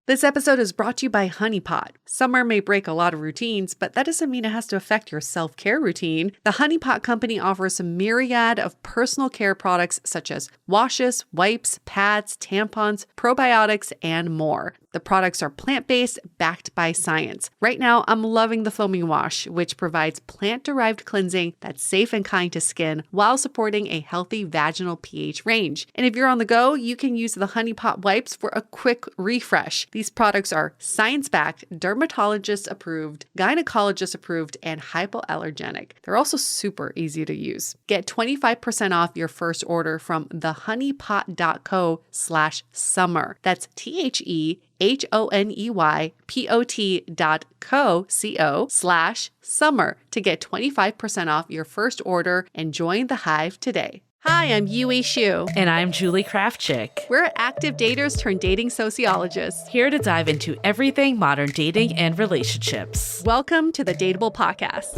This episode is brought to you by Honey Pot. Summer may break a lot of routines, but that doesn't mean it has to affect your self-care routine. The Honey Pot company offers a myriad of personal care products such as washes, wipes, pads, tampons, probiotics, and more. The products are plant-based, backed by science. Right now, I'm loving the foaming wash, which provides plant-derived cleansing that's safe and kind to skin while supporting a healthy vaginal pH range. And if you're on the go, you can use the Honey Pot wipes for a quick refresh. These products are science-backed, dermatologist-approved, gynecologist-approved, and hypoallergenic. They're also super easy to use. Get 25% off your first order from thehoneypot.co/summer. That's thehoneypot.co/summer to get 25% off your first order and join the Hive today. Hi, I'm Yui Shu. And I'm Julie Kraftchick. We're active daters turned dating sociologists. Here to dive into everything modern dating and relationships. Welcome to the Dateable podcast.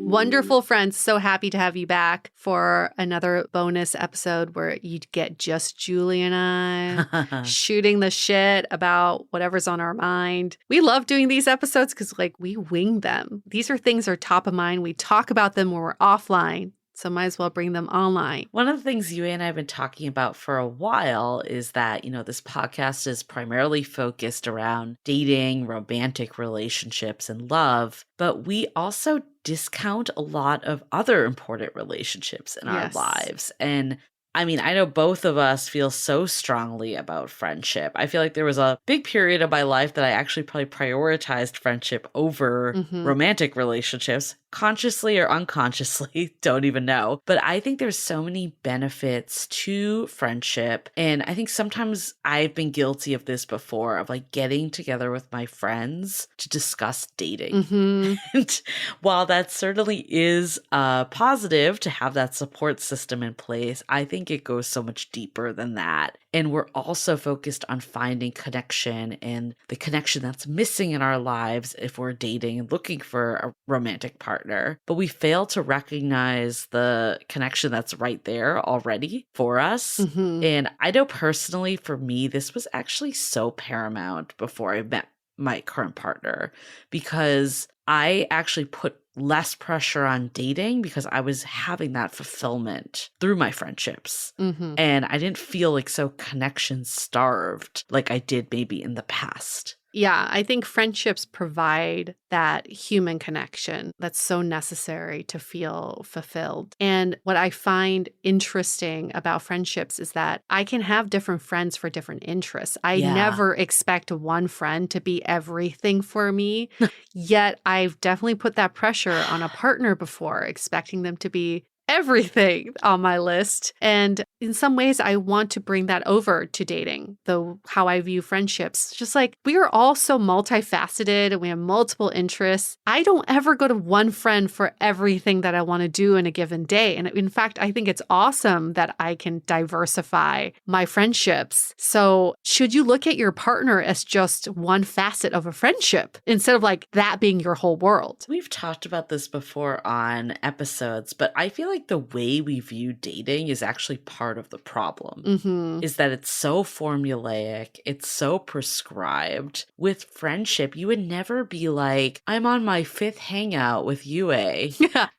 Wonderful friends, so happy to have you back for another bonus episode where you get just Julie and I shooting the shit about whatever's on our mind. We love doing these episodes because we wing them. These are things that are top of mind. We talk about them when we're offline. So might as well bring them online. One of the things you and I have been talking about for a while is that, this podcast is primarily focused around dating, romantic relationships, and love. But we also discount a lot of other important relationships in our lives. And I know both of us feel so strongly about friendship. I feel like there was a big period of my life that I actually probably prioritized friendship over romantic relationships, consciously or unconsciously, don't even know. But I think there's so many benefits to friendship. And I think sometimes I've been guilty of this before, of getting together with my friends to discuss dating. And while that certainly is positive to have that support system in place, I think it goes so much deeper than that. And we're also focused on finding connection and the connection that's missing in our lives if we're dating and looking for a romantic partner. But we fail to recognize the connection that's right there already for us. And I know personally, for me, this was actually so paramount before I met my current partner, because I actually put less pressure on dating because I was having that fulfillment through my friendships. And I didn't feel so connection starved like I did maybe in the past. Yeah, I think friendships provide that human connection that's so necessary to feel fulfilled. And what I find interesting about friendships is that I can have different friends for different interests. I never expect one friend to be everything for me, yet I've definitely put that pressure on a partner before, expecting them to be everything on my list. And in some ways, I want to bring that over to dating, though how I view friendships. Just we are all so multifaceted and we have multiple interests. I don't ever go to one friend for everything that I want to do in a given day. And in fact, I think it's awesome that I can diversify my friendships. So should you look at your partner as just one facet of a friendship instead of that being your whole world? We've talked about this before on episodes, but I feel like the way we view dating is actually part of the problem, is that it's so formulaic, it's so prescribed. With friendship, you would never be I'm on my 5th hangout with Yue,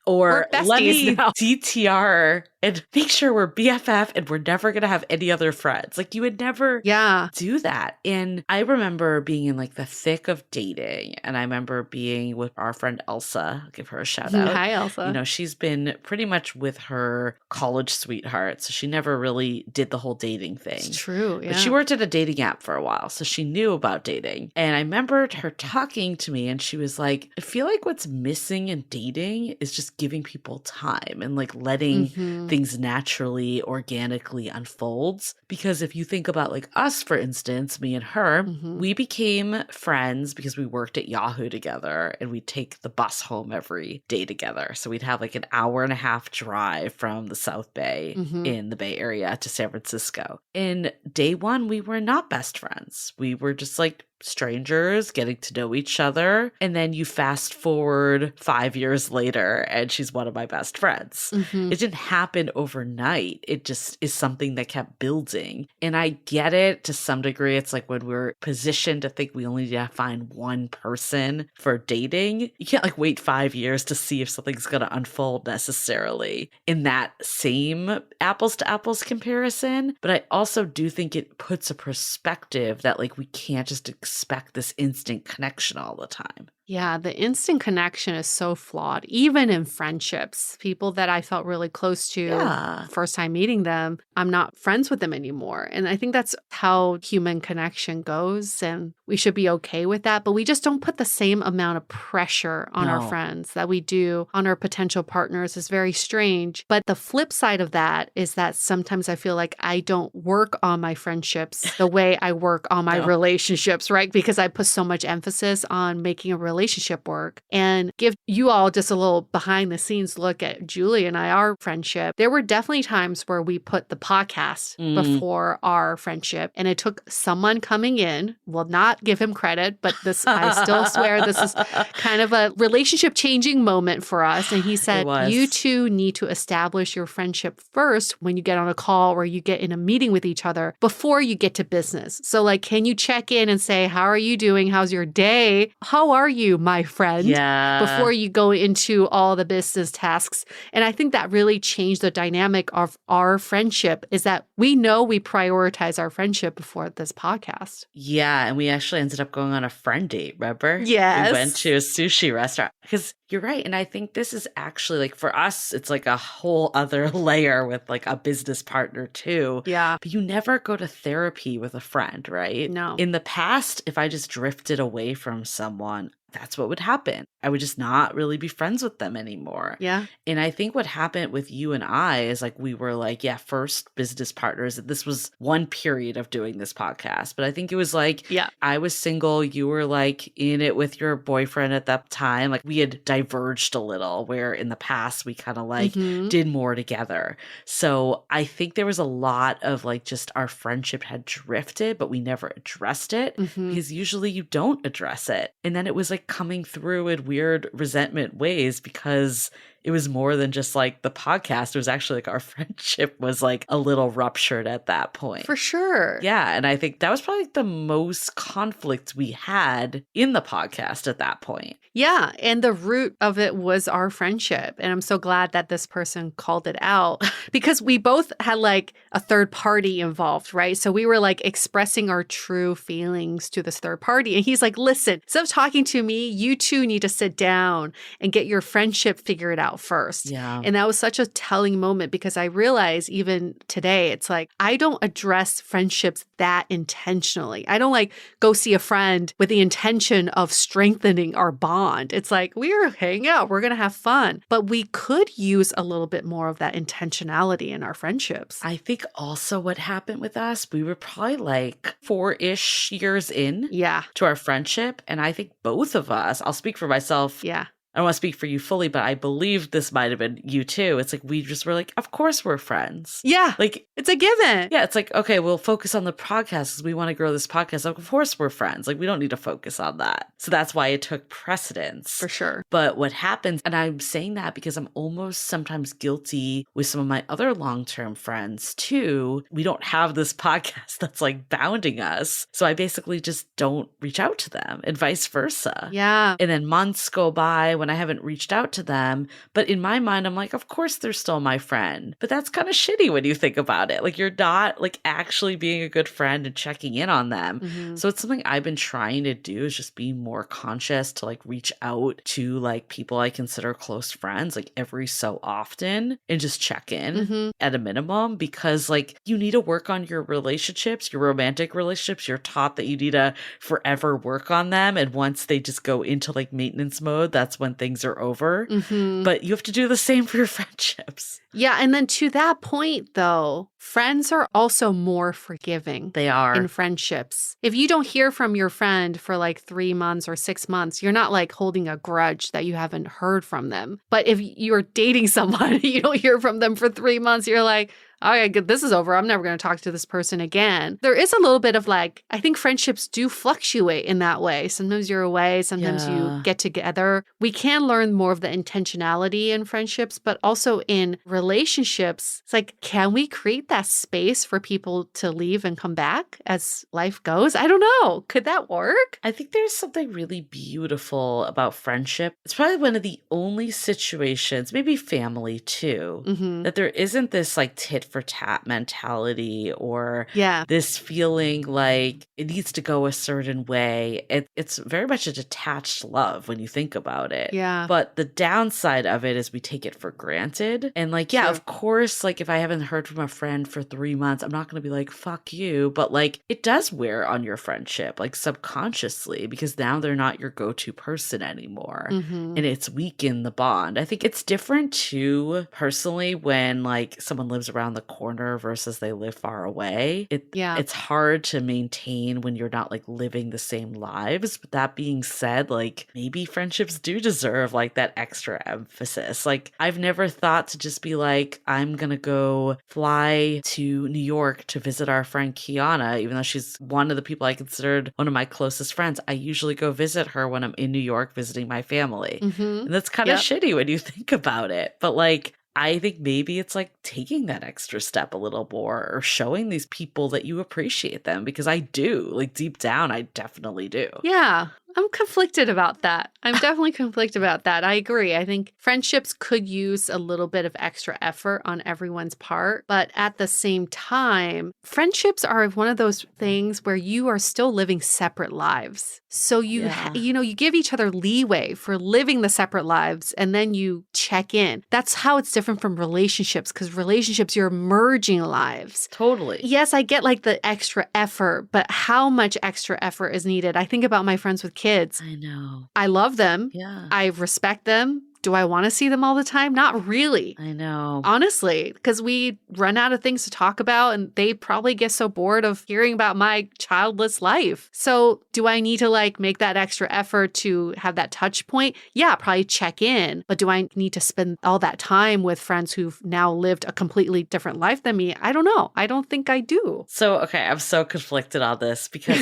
or let me DTR and make sure we're BFF and we're never going to have any other friends. You would never do that. And I remember being in the thick of dating, and I remember being with our friend Elsa. I'll give her a shout out. Hi, Elsa. She's been pretty much with her college sweetheart, so she never really did the whole dating thing. It's true, yeah. But she worked at a dating app for a while, so she knew about dating. And I remembered her talking to me, and she was like, I feel like what's missing in dating is just giving people time and letting things naturally, organically unfolds. Because if you think about us, for instance, me and her, we became friends because we worked at Yahoo together, and we'd take the bus home every day together. So we'd have an hour and a half drive from the South Bay in the Bay Area to San Francisco. In day one, we were not best friends. We were just strangers getting to know each other. And then you fast forward 5 years later and she's one of my best friends. Mhm. It didn't happen overnight. It just is something that kept building. And I get it to some degree. It's like when we're positioned to think we only need to find one person for dating, you can't like wait 5 years to see if something's going to unfold necessarily in that same apples to apples comparison. But I also do think it puts a perspective that like we can't just expect this instant connection all the time. Yeah, the instant connection is so flawed, even in friendships. People that I felt really close to Yeah. first time meeting them, I'm not friends with them anymore. And I think that's how human connection goes. And we should be okay with that. But we just don't put the same amount of pressure on our No. friends that we do on our potential partners. It's very strange. But the flip side of that is that sometimes I feel like I don't work on my friendships the way I work on my No. relationships, right? Because I put so much emphasis on making a relationship work. And give you all just a little behind the scenes look at Julie and I, our friendship. There were definitely times where we put the podcast before our friendship, and it took someone coming in, will not give him credit, but this, I still swear this is kind of a relationship changing moment for us. And he said, was. you two need to establish your friendship first when you get on a call or you get in a meeting with each other before you get to business. So like, can you check in and say, how are you doing? How's your day? How are you, my friend? Yeah. Before you go into all the business tasks. And I think that really changed the dynamic of our friendship, is that we know we prioritize our friendship before this podcast. Yeah. And we actually ended up going on a friend date, remember? Yes. We went to a sushi restaurant because you're right. And I think this is actually like for us, it's like a whole other layer with like a business partner too. Yeah. But you never go to therapy with a friend, right? No. In the past, if I just drifted away from someone, that's what would happen. I would just not really be friends with them anymore. Yeah. And I think what happened with you and I is like we were like, yeah, first business partners. This was one period of doing this podcast. But I think it was like, Yeah. I was single. You were like in it with your boyfriend at that time. Like we had diverged a little, where in the past we kind of like did more together. So I think there was a lot of like just our friendship had drifted, but we never addressed it because usually you don't address it. And then it was like coming through in weird resentment ways because it was more than just like the podcast. It was actually like our friendship was like a little ruptured at that point. For sure. Yeah. And I think that was probably the most conflict we had in the podcast at that point. Yeah. And the root of it was our friendship. And I'm so glad that this person called it out because we both had like a third party involved, right? So we were like expressing our true feelings to this third party. And he's like, listen, instead of talking to me, you two need to sit down and get your friendship figured out first. Yeah. And that was such a telling moment because I realize even today, it's like, I don't address friendships that intentionally. I don't like go see a friend with the intention of strengthening our bond. It's like, we're hanging out, we're going to have fun. But we could use a little bit more of that intentionality in our friendships. I think also what happened with us, we were probably like 4-ish years in to our friendship. And I think both of us, I'll speak for myself. Yeah. I don't want to speak for you fully, but I believe this might have been you too. It's like we just were like, of course we're friends. Yeah. Like it's a given. Yeah. It's like, okay, we'll focus on the podcast because we want to grow this podcast. Like, of course we're friends. Like we don't need to focus on that. So that's why it took precedence. For sure. But what happens, and I'm saying that because I'm almost sometimes guilty with some of my other long-term friends too. We don't have this podcast that's like bounding us. So I basically just don't reach out to them and vice versa. Yeah. And then months go by when I haven't reached out to them. But in my mind, I'm like, of course they're still my friend. But that's kind of shitty when you think about it. Like you're not like actually being a good friend and checking in on them. So it's something I've been trying to do is just be more conscious to like reach out to like people I consider close friends like every so often and just check in at a minimum because like you need to work on your relationships, your romantic relationships. You're taught that you need to forever work on them. And once they just go into like maintenance mode, that's when things are over. But you have to do the same for your friendships. Yeah. And then to that point, though, friends are also more forgiving. They are. In friendships. If you don't hear from your friend for like 3 months or 6 months, you're not like holding a grudge that you haven't heard from them. But if you're dating someone, you don't hear from them for 3 months, you're like, okay, good, this is over. I'm never going to talk to this person again. There is a little bit of like, I think friendships do fluctuate in that way. Sometimes you're away, sometimes you Yeah. get together. We can learn more of the intentionality in friendships, but also in relationships. It's like, can we create that space for people to leave and come back as life goes? I don't know. Could that work? I think there's something really beautiful about friendship. It's probably one of the only situations, maybe family too, Mm-hmm. that there isn't this like tit for tat mentality or Yeah. this feeling like it needs to go a certain way. It's very much a detached love when you think about it. Yeah. But the downside of it is we take it for granted. And like, yeah, True. of course, like if I haven't heard from a friend for 3 months, I'm not going to be like, fuck you. But like, it does wear on your friendship, like subconsciously, because now they're not your go to person anymore. Mm-hmm. And it's weakened the bond. I think it's different too, personally, when like someone lives around the corner versus they live far away. Yeah. It's hard to maintain when you're not like living the same lives. But that being said, like maybe friendships do deserve like that extra emphasis. Like I've never thought to just be like, I'm gonna go fly to New York to visit our friend Kiana, even though she's one of the people I considered one of my closest friends. I usually go visit her when I'm in New York visiting my family. Mm-hmm. And that's kind of Yep. shitty when you think about it. But like I think maybe it's like taking that extra step a little more or showing these people that you appreciate them, because I do. Like deep down, I definitely do. Yeah, I'm conflicted about that. I'm definitely conflicted about that. I agree. I think friendships could use a little bit of extra effort on everyone's part, but at the same time, friendships are one of those things where you are still living separate lives. So Yeah. you give each other leeway for living the separate lives, and then you check in. That's how it's different from relationships, because relationships, you're merging lives. Totally. Yes, I get like the extra effort, but how much extra effort is needed? I think about my friends with kids. I know. I love them. Yeah. I respect them. Do I want to see them all the time? Not really. I know. Honestly, because we run out of things to talk about and they probably get so bored of hearing about my childless life. So do I need to like make that extra effort to have that touch point? Yeah, probably check in. But do I need to spend all that time with friends who've now lived a completely different life than me? I don't know. I don't think I do. So, okay, I'm so conflicted on this because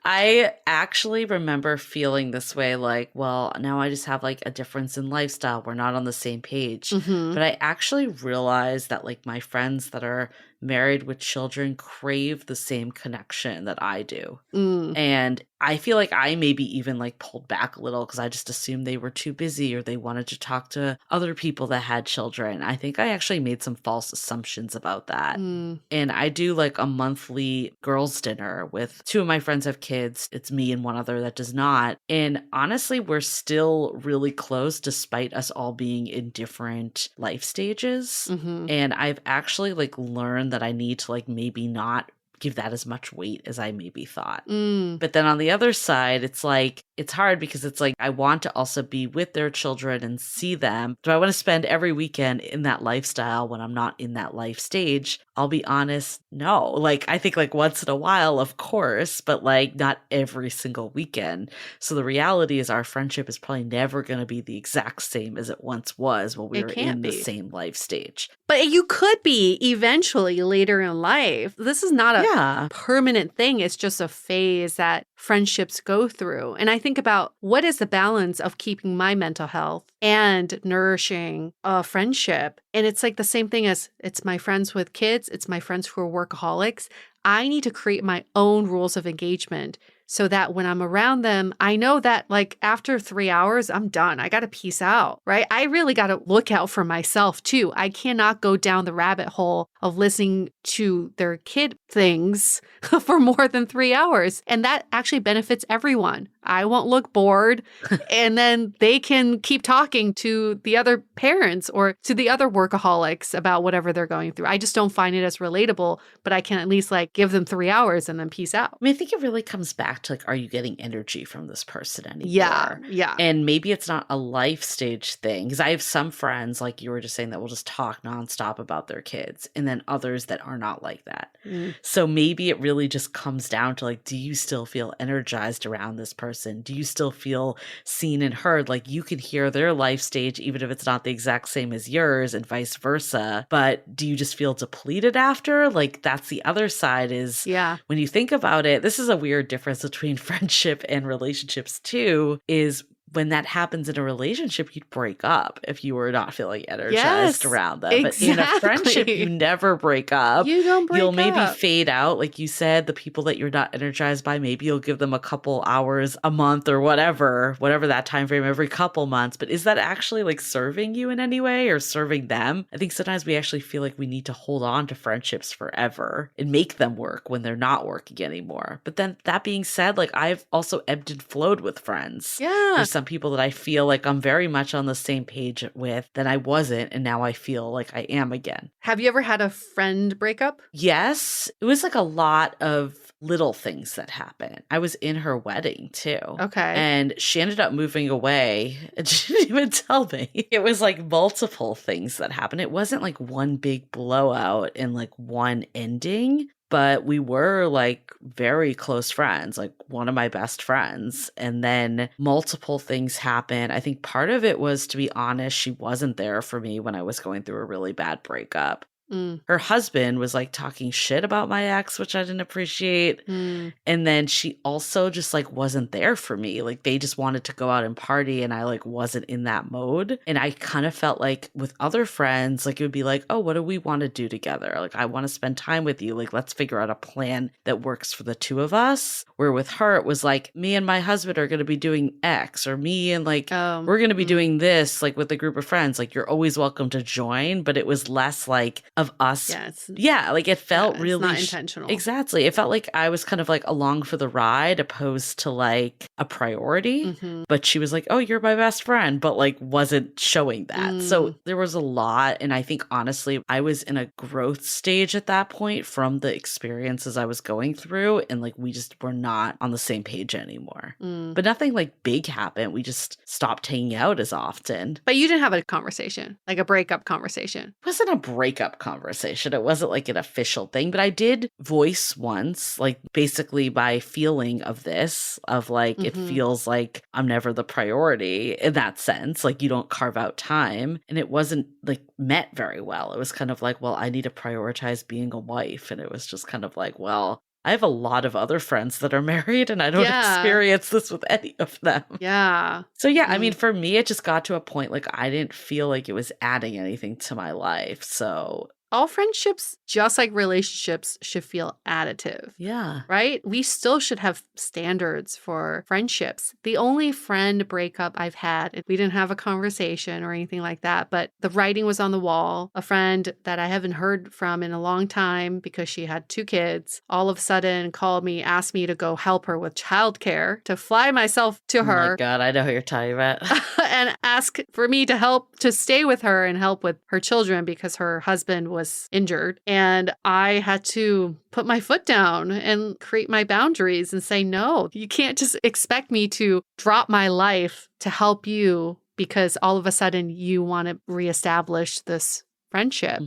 I actually remember feeling this way like, well, now I just have like a difference in lifestyle. We're not on the same page. Mm-hmm. But I actually realized that like my friends that are married with children crave the same connection that I do. Mm. And I feel like I maybe even like pulled back a little because I just assumed they were too busy or they wanted to talk to other people that had children. I think I actually made some false assumptions about that. Mm. And I do like a monthly girls' dinner with two of my friends have kids. It's me and one other that does not. And honestly, we're still really close despite us all being in different life stages. Mm-hmm. And I've actually like learned that I need to like maybe not give that as much weight as I maybe thought. Mm. But then on the other side, it's like, it's hard because it's like, I want to also be with their children and see them. Do I want to spend every weekend in that lifestyle when I'm not in that life stage? I'll be honest, no. Like, I think like once in a while, of course, but like not every single weekend. So the reality is our friendship is probably never going to be the exact same as it once was when we It were can't in the be. same life stage. But you could be eventually later in life. This is not a Yeah. permanent thing. It's just a phase that friendships go through. And I think about what is the balance of keeping my mental health and nourishing a friendship. And it's like the same thing as it's my friends with kids, it's my friends who are workaholics. I need to create my own rules of engagement so that when I'm around them, I know that like after 3 hours, I'm done. I got to peace out, right? I really got to look out for myself too. I cannot go down the rabbit hole of listening to their kid things for more than 3 hours. And that actually benefits everyone. I won't look bored. And then they can keep talking to the other parents or to the other workaholics about whatever they're going through. I just don't find it as relatable, but I can at least like give them 3 hours and then peace out. I mean, I think it really comes back to like, are you getting energy from this person anymore? Yeah. Yeah. And maybe it's not a life stage thing. Because I have some friends, like you were just saying, that will just talk nonstop about their kids. And and then others that are not like that. Mm. So maybe it really just comes down to like, do you still feel energized around this person? Do you still feel seen and heard? Like you can hear their life stage, even if it's not the exact same as yours and vice versa. But do you just feel depleted after? Like that's the other side is Yeah. when you think about it, this is a weird difference between friendship and relationships too, is when that happens in a relationship, you'd break up if you were not feeling energized Yes, around them. But in a friendship, you exactly. never break up. You don't You'll break maybe up. fade out. Like you said, the people that you're not energized by, maybe you'll give them a couple hours a month or whatever that time frame, every couple months. But is that actually like serving you in any way or serving them? I think sometimes we actually feel like we need to hold on to friendships forever and make them work when they're not working anymore. But then that being said, like I've also ebbed and flowed with friends. Yeah. There's some people that I feel like I'm very much on the same page with that I wasn't, and now I feel like I am again. Have you ever had a friend breakup? Yes, it was like a lot of little things that happened. I was in her wedding too. Okay. And she ended up moving away and she didn't even tell me. It was like multiple things that happened. It wasn't like one big blowout and like one ending. But we were like very close friends, like one of my best friends. And then multiple things happened. I think part of it was, to be honest, she wasn't there for me when I was going through a really bad breakup. Mm. Her husband was like talking shit about my ex, which I didn't appreciate. Mm. And then she also just like wasn't there for me. Like they just wanted to go out and party and I like wasn't in that mode. And I kind of felt like with other friends, like it would be like, oh, what do we want to do together? Like I want to spend time with you. Like let's figure out a plan that works for the two of us. Where with her, it was like me and my husband are going to be doing X, or me and like we're going to be doing this, like with a group of friends. Like you're always welcome to join. But it was less like of us. Yeah, like it felt really not intentional. Exactly. It felt like I was kind of like along for the ride opposed to like a priority. Mm-hmm. But she was like, oh, you're my best friend, but like wasn't showing that. So there was a lot. And I think honestly, I was in a growth stage at that point from the experiences I was going through. And like we just were not on the same page anymore. But nothing like big happened. We just stopped hanging out as often. But you didn't have a conversation, like a breakup conversation. It wasn't a breakup conversation. It wasn't like an official thing, but I did voice once, like basically my feeling of this, of like, it feels like I'm never the priority in that sense. Like you don't carve out time. And it wasn't like met very well. It was kind of like, well, I need to prioritize being a wife. And it was just kind of like, well, I have a lot of other friends that are married and I don't experience this with any of them. Yeah. So yeah, I mean, for me, it just got to a point like I didn't feel like it was adding anything to my life. So all friendships, just like relationships, should feel additive. Yeah. Right? We still should have standards for friendships. The only friend breakup I've had, we didn't have a conversation or anything like that, but the writing was on the wall. A friend that I haven't heard from in a long time because she had 2 kids, all of a sudden called me, asked me to go help her with childcare, to fly myself to her. Oh my God, I know who you're talking about. And ask for me to help to stay with her and help with her children because her husband was injured. And I had to put my foot down and create my boundaries and say, no, you can't just expect me to drop my life to help you because all of a sudden you want to reestablish this friendship.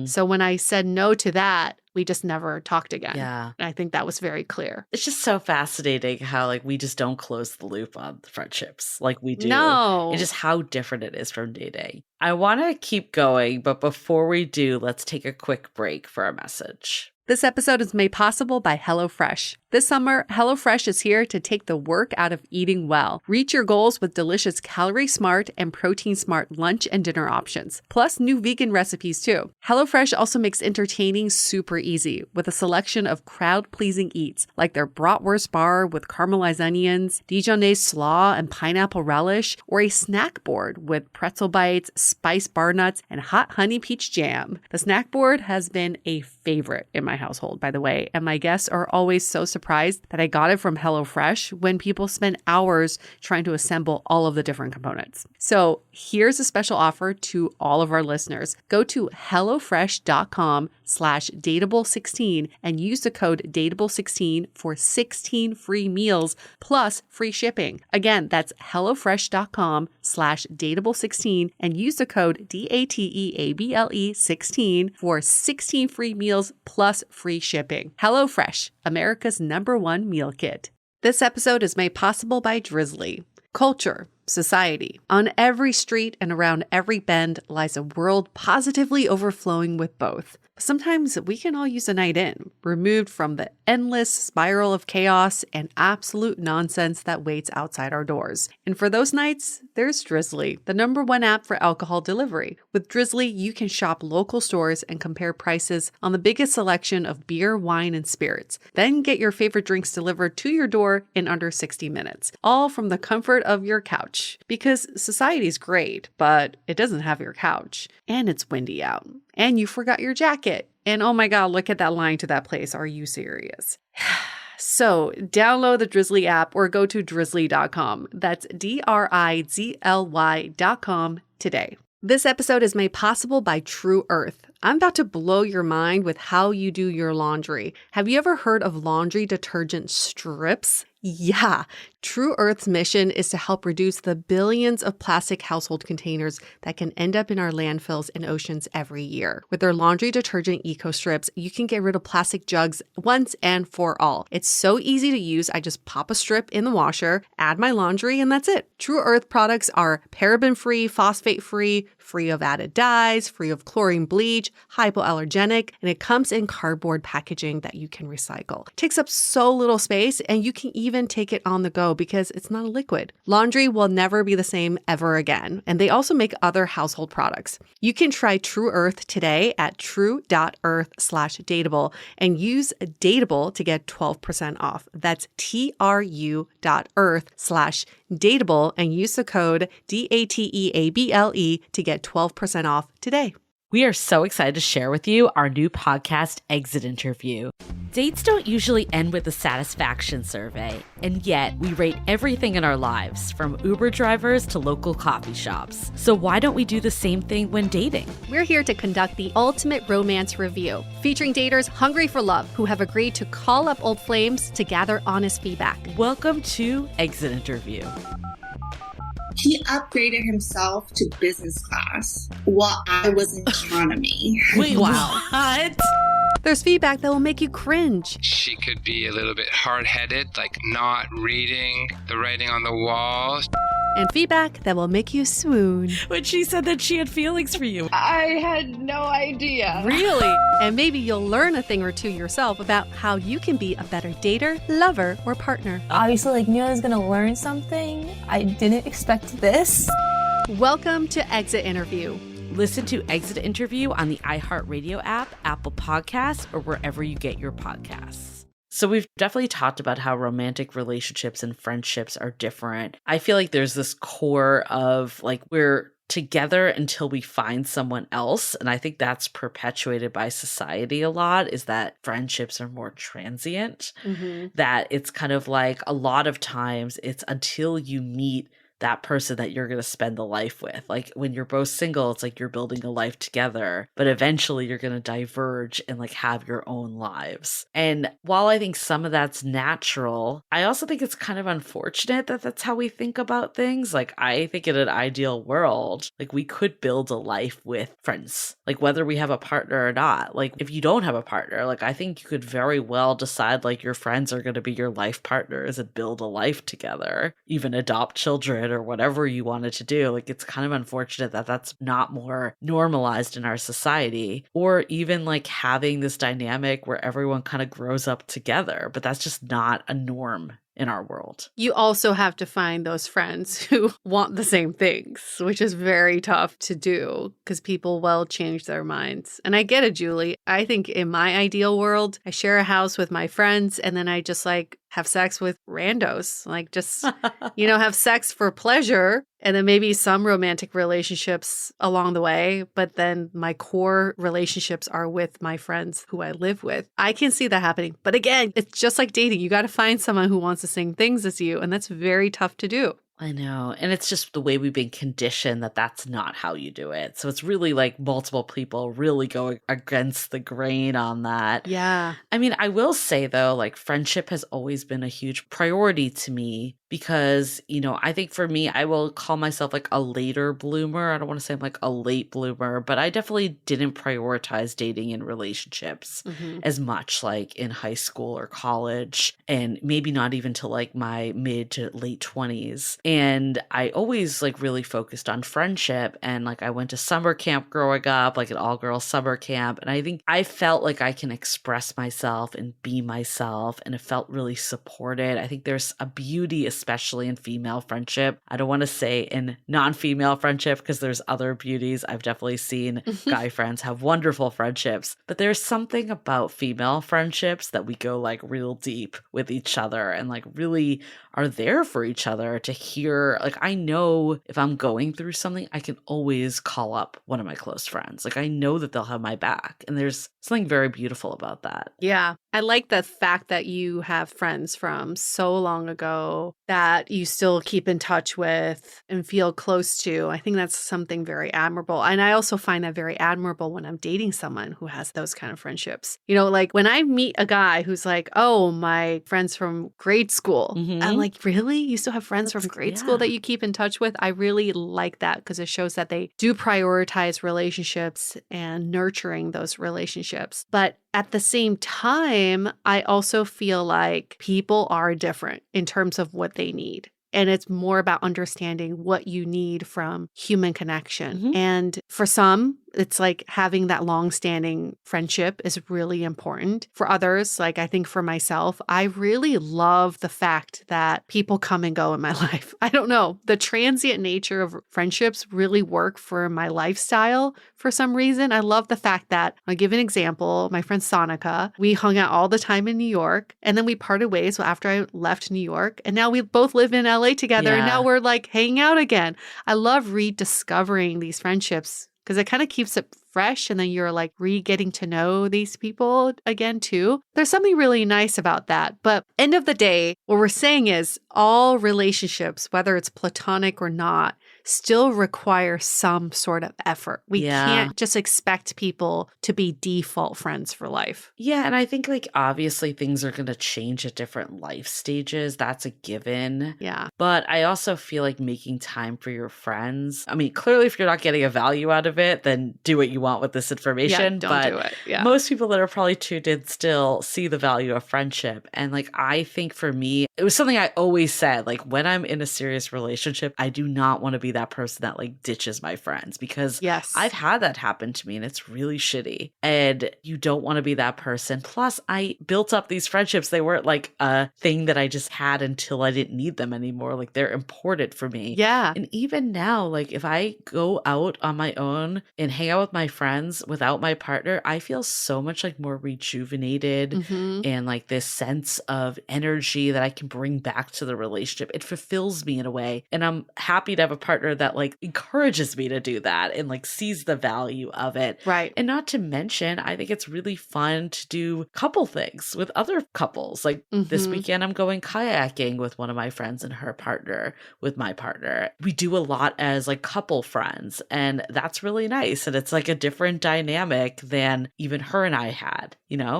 So when I said no to that, we just never talked again. Yeah. And I think that was very clear. It's just so fascinating how like we just don't close the loop on friendships like we do. No. It's just how different it is from dating. I want to keep going, but before we do, let's take a quick break for a message. This episode is made possible by HelloFresh. This summer, HelloFresh is here to take the work out of eating well. Reach your goals with delicious calorie-smart and protein-smart lunch and dinner options, plus new vegan recipes too. HelloFresh also makes entertaining super easy with a selection of crowd-pleasing eats like their bratwurst bar with caramelized onions, Dijonnaise slaw and pineapple relish, or a snack board with pretzel bites, spiced bar nuts, and hot honey peach jam. The snack board has been a favorite in my household, by the way, and my guests are always so surprised that I got it from HelloFresh when people spend hours trying to assemble all of the different components. So here's a special offer to all of our listeners. Go to HelloFresh.com HelloFresh.com/Dateable16 and use the code Dateable16 for 16 free meals plus free shipping. Again, that's HelloFresh.com/Dateable16 and use the code DATEABLE16 for 16 free meals plus free shipping. HelloFresh, America's #1 meal kit. This episode is made possible by Drizzly. Culture, society. On every street and around every bend lies a world positively overflowing with both. Sometimes we can all use a night in, removed from the endless spiral of chaos and absolute nonsense that waits outside our doors. And for those nights, there's Drizzly, the #1 app for alcohol delivery. With Drizzly, you can shop local stores and compare prices on the biggest selection of beer, wine, and spirits. Then get your favorite drinks delivered to your door in under 60 minutes, all from the comfort of your couch. Because society's great, but it doesn't have your couch. And it's windy out. And you forgot your jacket. And oh my God, look at that line to that place. Are you serious? So download the Drizzly app or go to drizzly.com. That's DRIZLY.com today. This episode is made possible by True Earth. I'm about to blow your mind with how you do your laundry. Have you ever heard of laundry detergent strips? Yeah. True Earth's mission is to help reduce the billions of plastic household containers that can end up in our landfills and oceans every year. With their laundry detergent eco strips, you can get rid of plastic jugs once and for all. It's so easy to use. I just pop a strip in the washer, add my laundry, and that's it. True Earth products are paraben-free, phosphate-free, free of added dyes, free of chlorine bleach, hypoallergenic, and it comes in cardboard packaging that you can recycle. It takes up so little space, and you can even take it on the go because it's not a liquid. Laundry will never be the same ever again, and they also make other household products. You can try True Earth today at true.earth/dateable and use Dateable to get 12% off. That's TRU.earth/dateable and use the code DATEABLE to get 12% off today. We are so excited to share with you our new podcast, Exit Interview. Dates don't usually end with a satisfaction survey, and yet we rate everything in our lives, from Uber drivers to local coffee shops. So why don't we do the same thing when dating? We're here to conduct the ultimate romance review, featuring daters hungry for love who have agreed to call up old flames to gather honest feedback. Welcome to Exit Interview. He upgraded himself to business class while I was in economy. Wait, wow. What? There's feedback that will make you cringe. She could be a little bit hard-headed, like not reading the writing on the wall. And feedback that will make you swoon. When she said that she had feelings for you. I had no idea. Really? And maybe you'll learn a thing or two yourself about how you can be a better dater, lover, or partner. Obviously, knew I was gonna learn something. I didn't expect this. Welcome to Exit Interview. Listen to Exit Interview on the iHeartRadio app, Apple Podcasts, or wherever you get your podcasts. So we've definitely talked about how romantic relationships and friendships are different. I feel like there's this core of like we're together until we find someone else. And I think that's perpetuated by society a lot, is that friendships are more transient. That it's kind of like a lot of times it's until you meet that person that you're going to spend the life with. Like when you're both single, it's like you're building a life together, but eventually you're going to diverge and like have your own lives. And while I think some of that's natural, I also think it's kind of unfortunate that that's how we think about things. Like I think in an ideal world, like we could build a life with friends, like whether we have a partner or not. Like if you don't have a partner, like I think you could very well decide like your friends are going to be your life partners and build a life together, even adopt children or whatever you wanted to do. Like it's kind of unfortunate that that's not more normalized in our society, or even like having this dynamic where everyone kind of grows up together, but that's just not a norm in our world. You also have to find those friends who want the same things, which is very tough to do because people will change their minds. And I get it, Julie. I think in my ideal world, I share a house with my friends and then I just like have sex with randos, like just, have sex for pleasure. And then maybe some romantic relationships along the way, but then my core relationships are with my friends who I live with. I can see that happening. But again, it's just like dating. You got to find someone who wants the same things as you. And that's very tough to do. I know. And it's just the way we've been conditioned that that's not how you do it. So it's really like multiple people really going against the grain on that. Yeah. I mean, I will say though, like friendship has always been a huge priority to me because, I think for me, I will call myself like a later bloomer. I don't want to say I'm like a late bloomer, but I definitely didn't prioritize dating and relationships Hmm. as much like in high school or college, and maybe not even till like my mid to late 20s. And I always like really focused on friendship, and like I went to summer camp growing up, like an all girls summer camp. And I think I felt like I can express myself and be myself, and it felt really supported. I think there's a beauty, especially in female friendship. I don't want to say in non-female friendship because there's other beauties. I've definitely seen guy friends have wonderful friendships, but there's something about female friendships that we go like real deep with each other and like really are there for each other to hear. Like, I know if I'm going through something, I can always call up one of my close friends. Like, I know that they'll have my back. And there's something very beautiful about that. Yeah. I like the fact that you have friends from so long ago that you still keep in touch with and feel close to. I think that's something very admirable. And I also find that very admirable when I'm dating someone who has those kind of friendships. Like when I meet a guy who's like, oh, my friends from grade school. I'm like, really? You still have friends from grade school that you keep in touch with? I really like that because it shows that they do prioritize relationships and nurturing those relationships. But at the same time, I also feel like people are different in terms of what they need. And it's more about understanding what you need from human connection. And for some, it's like having that long-standing friendship is really important. For others, like I think for myself, I really love the fact that people come and go in my life. I don't know. The transient nature of friendships really work for my lifestyle for some reason. I love the fact that, I'll give an example, my friend Sonica, we hung out all the time in New York, and then we parted ways after I left New York, and now we both live in LA together, and now we're like hanging out again. I love rediscovering these friendships because it kind of keeps it fresh, and then you're like getting to know these people again too. There's something really nice about that. But end of the day, what we're saying is all relationships, whether it's platonic or not, still require some sort of effort. We can't just expect people to be default friends for life. Yeah, and I think like obviously things are going to change at different life stages. That's a given. Yeah. But I also feel like making time for your friends. I mean, clearly if you're not getting a value out of it, then do what you want with this information. Don't but do it. Yeah. Most people that are probably tuned in still see the value of friendship. And like, I think for me, it was something I always said, like when I'm in a serious relationship, I do not want to be that person that like ditches my friends, because I've had that happen to me and it's really shitty. And you don't want to be that person. Plus, I built up these friendships. They weren't like a thing that I just had until I didn't need them anymore. Like they're important for me. Yeah. And even now, like if I go out on my own and hang out with my friends without my partner, I feel so much like more rejuvenated and like this sense of energy that I can bring back to the relationship. It fulfills me in a way. And I'm happy to have a partner that like encourages me to do that and like sees the value of it. Right. And not to mention, I think it's really fun to do couple things with other couples. Like this weekend, I'm going kayaking with one of my friends and her partner with my partner. We do a lot as like couple friends, and that's really nice. And it's like a different dynamic than even her and I had,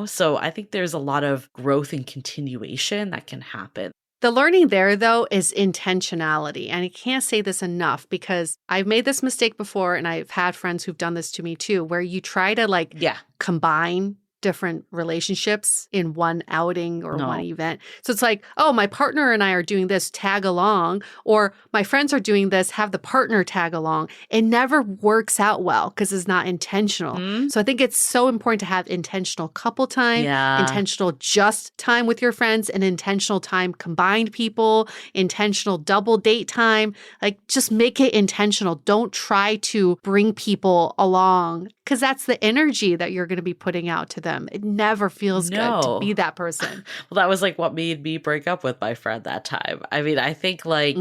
So I think there's a lot of growth and continuation that can happen. The learning there, though, is intentionality. And I can't say this enough because I've made this mistake before, and I've had friends who've done this to me too, where you try to combine different relationships in one outing or one event. So it's like, oh, my partner and I are doing this, tag along, or my friends are doing this, have the partner tag along. It never works out well because it's not intentional. So I think it's so important to have intentional couple time, intentional just time with your friends, and intentional time combined people, intentional double date time. Like just make it intentional. Don't try to bring people along because that's the energy that you're going to be putting out to them. them. It never feels good to be No. that person. Well, that was like what made me break up with my friend that time. I mean, I think like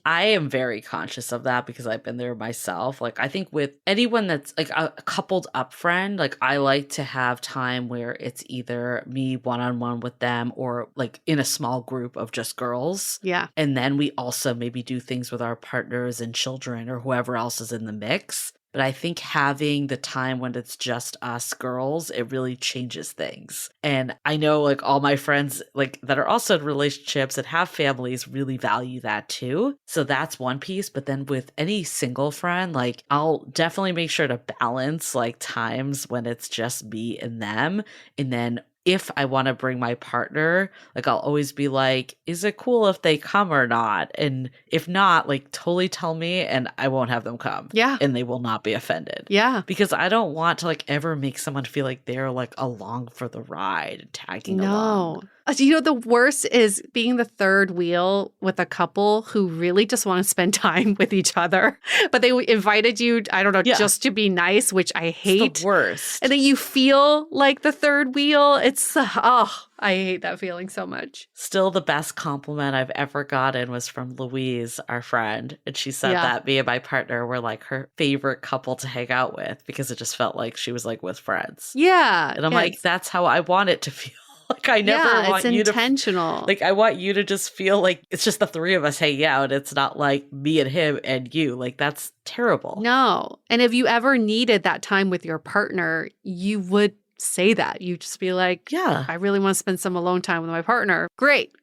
I am very conscious of that because I've been there myself. Like, I think with anyone that's like a coupled up friend, like I like to have time where it's either me one-on-one with them or like in a small group of just girls. Yeah. And then we also maybe do things with our partners and children or whoever else is in the mix. But I think having the time when it's just us girls, it really changes things. And I know like all my friends like that are also in relationships and have families really value that too. So that's one piece. But then with any single friend, like I'll definitely make sure to balance like times when it's just me and them. And then if I want to bring my partner, like I'll always be like, is it cool if they come or not? And if not, like totally tell me and I won't have them come. Yeah. And they will not be offended. Yeah. Because I don't want to like ever make someone feel like they're like along for the ride and tagging along. You know, the worst is being the third wheel with a couple who really just want to spend time with each other. But they invited you, I don't know, just to be nice, which I hate. It's the worst. And then you feel like the third wheel. It's, I hate that feeling so much. Still the best compliment I've ever gotten was from Louise, our friend. And she said that me and my partner were like her favorite couple to hang out with because it just felt like she was like with friends. Yeah. And I'm like, that's how I want it to feel. Like I never want you to intentional. Like I want you to just feel like it's just the three of us hanging out. It's not like me and him and you. Like that's terrible. No. And if you ever needed that time with your partner, you would say that. You just be like, yeah, I really want to spend some alone time with my partner. Great.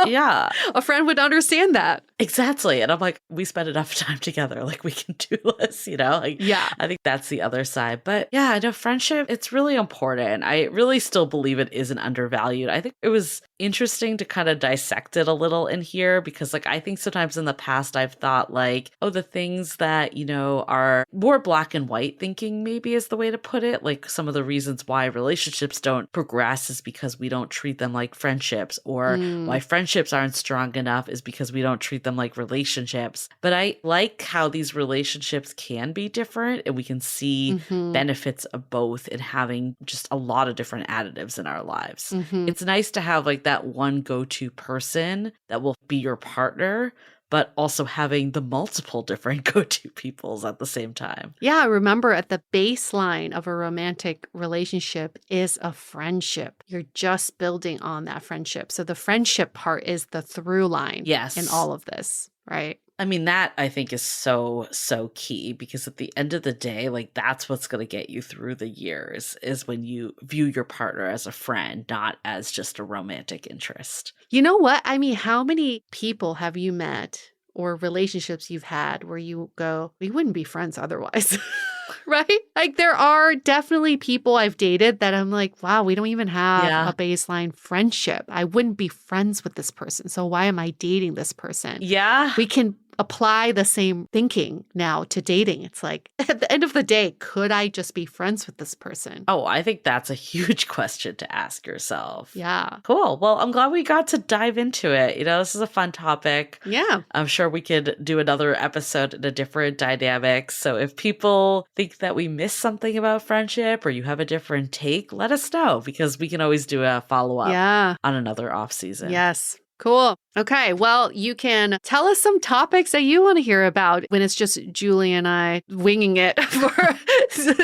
Yeah. A friend would understand that. Exactly. And I'm like, we spend enough time together. Like we can do this, you know? Like, yeah. I think that's the other side. But yeah, I know friendship, it's really important. I really still believe it isn't undervalued. I think it was interesting to kind of dissect it a little in here because like I think sometimes in the past I've thought like, oh, the things that, you know, are more black and white thinking maybe is the way to put it. Like some of the reasons why relationships don't progress is because we don't treat them like friendships, or why friendships aren't strong enough is because we don't treat them like relationships. But I like how these relationships can be different and we can see benefits of both in having just a lot of different additives in our lives. It's nice to have like that one go-to person that will be your partner, but also having the multiple different go-to peoples at the same time. Yeah, remember at the baseline of a romantic relationship is a friendship. You're just building on that friendship. So the friendship part is the through line in all of this, right? I mean, that I think is so, so key because at the end of the day, like that's what's going to get you through the years is when you view your partner as a friend, not as just a romantic interest. You know what? I mean, how many people have you met or relationships you've had where you go, we wouldn't be friends otherwise, right? Like there are definitely people I've dated that I'm like, wow, we don't even have a baseline friendship. I wouldn't be friends with this person. So why am I dating this person? Yeah. We can apply the same thinking now to dating. It's like, at the end of the day, could I just be friends with this person? Oh, I think that's a huge question to ask yourself. Yeah. Cool. Well, I'm glad we got to dive into it. You know, this is a fun topic. Yeah. I'm sure we could do another episode in a different dynamic. So if people think that we missed something about friendship or you have a different take, let us know because we can always do a follow-up on another off season. Yes. Cool. Okay. Well, you can tell us some topics that you want to hear about when it's just Julie and I winging it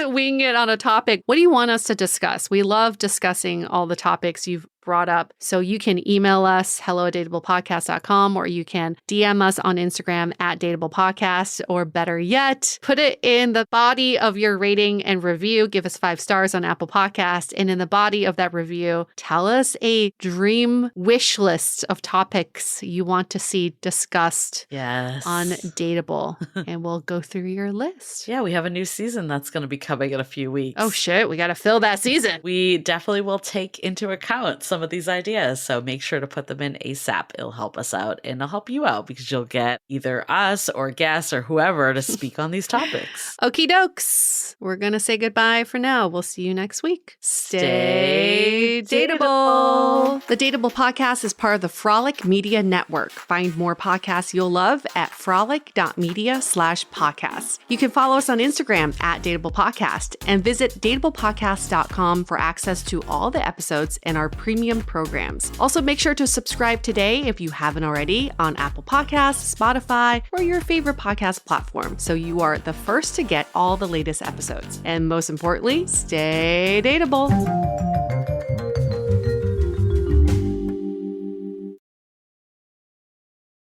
winging it on a topic. What do you want us to discuss? We love discussing all the topics you've brought up. So you can email us, hello@dateablepodcast.com, or you can DM us on Instagram @dateablepodcast, or better yet, put it in the body of your rating and review. Give us 5 stars on Apple Podcasts. And in the body of that review, tell us a dream wish list of topics you want to see discussed on Dateable. And we'll go through your list. Yeah, we have a new season that's going to be coming in a few weeks. Oh shit, we got to fill that season. We definitely will take into account some some of these ideas. So make sure to put them in ASAP. It'll help us out and it'll help you out because you'll get either us or guests or whoever to speak on these topics. Okie dokes. We're going to say goodbye for now. We'll see you next week. Stay Dateable. The Dateable podcast is part of the Frolic Media Network. Find more podcasts you'll love at frolic.media/podcasts. You can follow us on Instagram at Dateable Podcast and visit dateablepodcast.com for access to all the episodes and our premium programs. Also, make sure to subscribe today if you haven't already on Apple Podcasts, Spotify, or your favorite podcast platform so you are the first to get all the latest episodes. And most importantly, stay dateable.